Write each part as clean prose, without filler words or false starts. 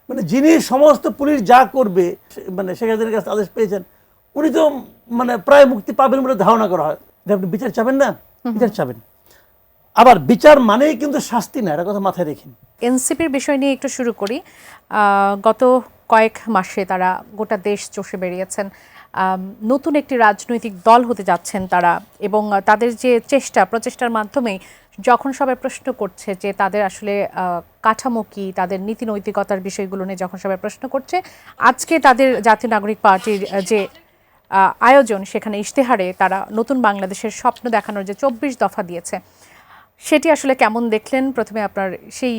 মানে যিনি সমস্ত পুলিশ যা করবে মানে শেখ হাসিনার কাছে আদেশ পেয়েছেন, উনি তো মানে প্রায় মুক্তি পাবেন বলে ধারণা করা হয়। আপনি বিচার চাবেন না, বিচার চাবেন। আবার বিচার মানেই কিন্তু শাস্তি না, এটা কথা মাথায় রেখেন। এনসিপির বিষয় নিয়ে একটু শুরু করি। গত কয়েক মাসে তারা গোটা দেশ চষে বেরিয়েছেন। নতুন একটি রাজনৈতিক দল হতে যাচ্ছেন তারা, এবং তাদের যে প্রচেষ্টার মাধ্যমে যখন সবাই প্রশ্ন করছে যে তাদের আসলে কাঠামো কি, তাদের নীতি নৈতিকতার বিষয়গুলো নিয়ে যখন সবাই প্রশ্ন করছে, আজকে তাদের জাতীয় নাগরিক পার্টির যে আয়োজন, সেখানে ইশতেহারে তারা নতুন বাংলাদেশের স্বপ্ন দেখানোর যে 24 দফা দিয়েছে, সেটি আসলে কেমন দেখলেন? প্রথমে আপনার সেই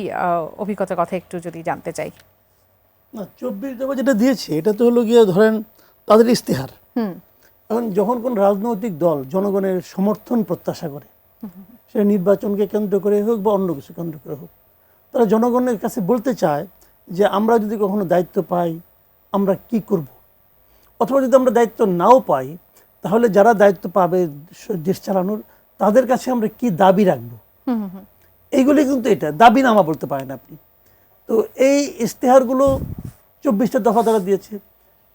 অভিজ্ঞতার কথা একটু যদি জানতে চাই। না, 24 দফা যেটা দিয়েছে এটা তো হলো গিয়ে ধরেন তাদের ইশতেহার। এখন যখন কোন রাজনৈতিক দল জনগণের সমর্থন প্রত্যাশা করে, সেটা নির্বাচনকে কেন্দ্র করে হোক বা অন্য কিছু কেন্দ্র করে হোক, তারা জনগণের কাছে বলতে চায় যে আমরা যদি কখনো দায়িত্ব পাই আমরা কি করব, অথবা যদি আমরা দায়িত্ব নাও পাই তাহলে যারা দায়িত্ব পাবে দেশ চালানোর তাদের কাছে আমরা কি দাবি রাখবো। এইগুলি কিন্তু এটা দাবিনামা বলতে পারেন আপনি। তো এই ইশতেহারগুলো 24টা দফা তারা দিয়েছে,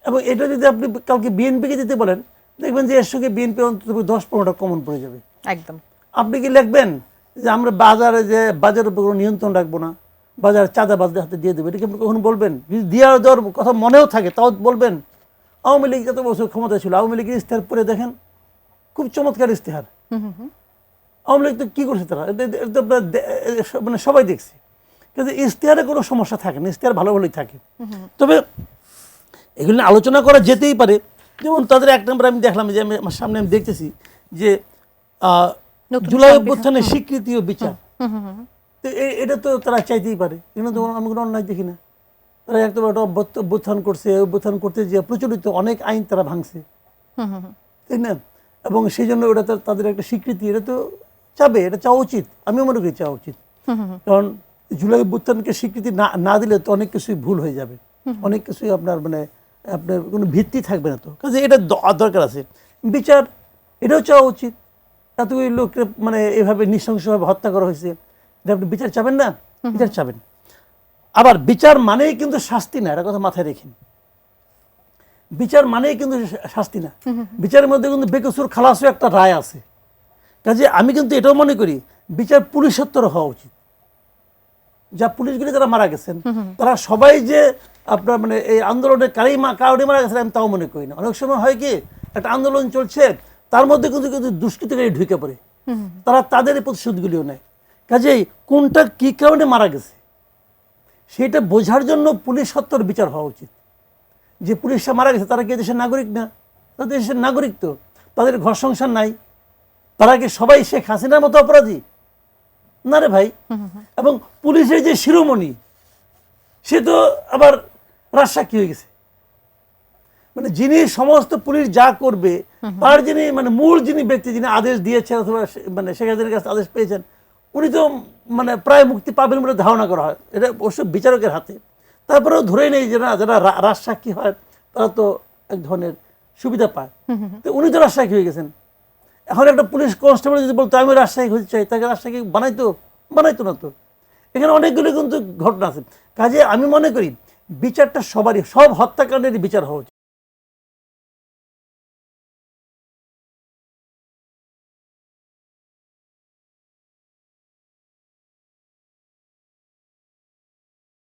এবং এটা যদি আপনি কালকে বিএনপিকে দিতে বলেন, দেখবেন যে এর সঙ্গে বিএনপি অন্তত 10-15টা কমন পড়ে যাবে। একদম। আপনি কি লিখবেন যে আমরা বাজারের উপর কোনো নিয়ন্ত্রণ রাখবো না, বাজার চাঁদাবাজদের হাতে দিয়ে দেবে, এটা কি আপনি কখনো বলবেন? যদি দেওয়ার কথা মনেও থাকে তাও বলবেন? আওয়ামী লীগ যত বছর ক্ষমতা ছিল, আওয়ামী লীগের ইশতেহার পড়ে দেখেন, খুব চমৎকার ইশতেহার। আওয়ামী লীগ তো কী করছে তারা, মানে সবাই দেখছে। কিন্তু ইশতেহারে কোনো সমস্যা থাকে না, ইশতেহার ভালো ভালোই থাকে। তবে এগুলো নিয়ে আলোচনা করা যেতেই পারে। যেমন তাদের এক নম্বর আমি দেখলাম যে আমার সামনে আমি দেখতেছি যে জুলাই অভ্যুত্থানের স্বীকৃতি ও বিচার, তো এটা তো তারা চাইতেই পারে, কিন্তু তো আমি কোনো অন্যায় দেখি না। তারা একটা অভ্যুত্থান করছে, অভ্যুত্থান করতে যে প্রচলিত অনেক আইন তারা ভাঙছে, তাই না? এবং সেই জন্য ওটা তাদের একটা স্বীকৃতি, এটা তো চাবে, এটা চাওয়া উচিত, আমিও মনে করি চাওয়া উচিত। কারণ জুলাই অভ্যুত্থানকে স্বীকৃতি না দিলে তো অনেক কিছুই ভুল হয়ে যাবে, অনেক কিছুই আপনার কোনো ভিত্তি থাকবে না। তো কাজে এটা দরকার আছে বিচার, এটাও চাওয়া উচিত। এতগুলি লোককে মানে এভাবে নৃশংসভাবে হত্যা করা হয়েছে, এটা আপনি বিচার চাবেন না, বিচার চাবেন। আবার বিচার মানেই কিন্তু শাস্তি না, এটা কথা মাথায় রেখেন। বিচার মানেই কিন্তু শাস্তি না, বিচারের মধ্যে কিন্তু বেকসুর খালাসও একটা রায় আছে। কাজে আমি কিন্তু এটাও মনে করি বিচার পুলিশের হওয়া উচিত। যা পুলিশগুলি যারা মারা গেছেন তারা সবাই যে আপনার এই আন্দোলনের কারণে মারা গেছেন আমি তাও মনে করি না। অনেক সময় হয় কি, একটা আন্দোলন চলছে, তার মধ্যে কিন্তু দুষ্কৃতিকারী ঢুকে পড়ে, তারা তাদের প্রতিশোধগুলিও নেয়। কাজেই কোনটা কি কারণে মারা গেছে সেটা বোঝার জন্য পুলিশ হত্যার বিচার হওয়া উচিত। যে পুলিশরা মারা গেছে তারা কি দেশের নাগরিক না? তাদের দেশের নাগরিক, তো তাদের ঘর সংসার নাই, তারা কি সবাই শেখ হাসিনার মতো অপরাধী না রে ভাই? এবং পুলিশের যে শিরোমণি সে তো আবার রাজসাক্ষী হয়ে গেছে। মানে যিনি সমস্ত পুলিশ যা করবে তার যিনি মূল যিনি ব্যক্তি, যিনি আদেশ দিয়েছেন অথবা শেখ হাসিনার কাছে আদেশ পেয়েছেন, উনি তো প্রায় মুক্তি পাবেন বলে ধারণা করা হয়। এটা অবশ্য বিচারকের হাতে। তারপরেও ধরেই নেই যে না, যারা রাজসাক্ষী হয় তারা তো এক ধরনের সুবিধা পায়, তো উনি তো রাজসাক্ষী হয়ে গেছেন। এখন একটা পুলিশ কনস্টেবল যদি বলতো আমি রাজশাহী হতে চাই, তাকে রাজশাহী বানাইতো না তো। এখানে অনেকগুলো কিন্তু ঘটনা আছে। কাজে আমি মনে করি বিচারটা সবারই, সব হত্যাকাণ্ডেরই বিচার হওয়া উচিত।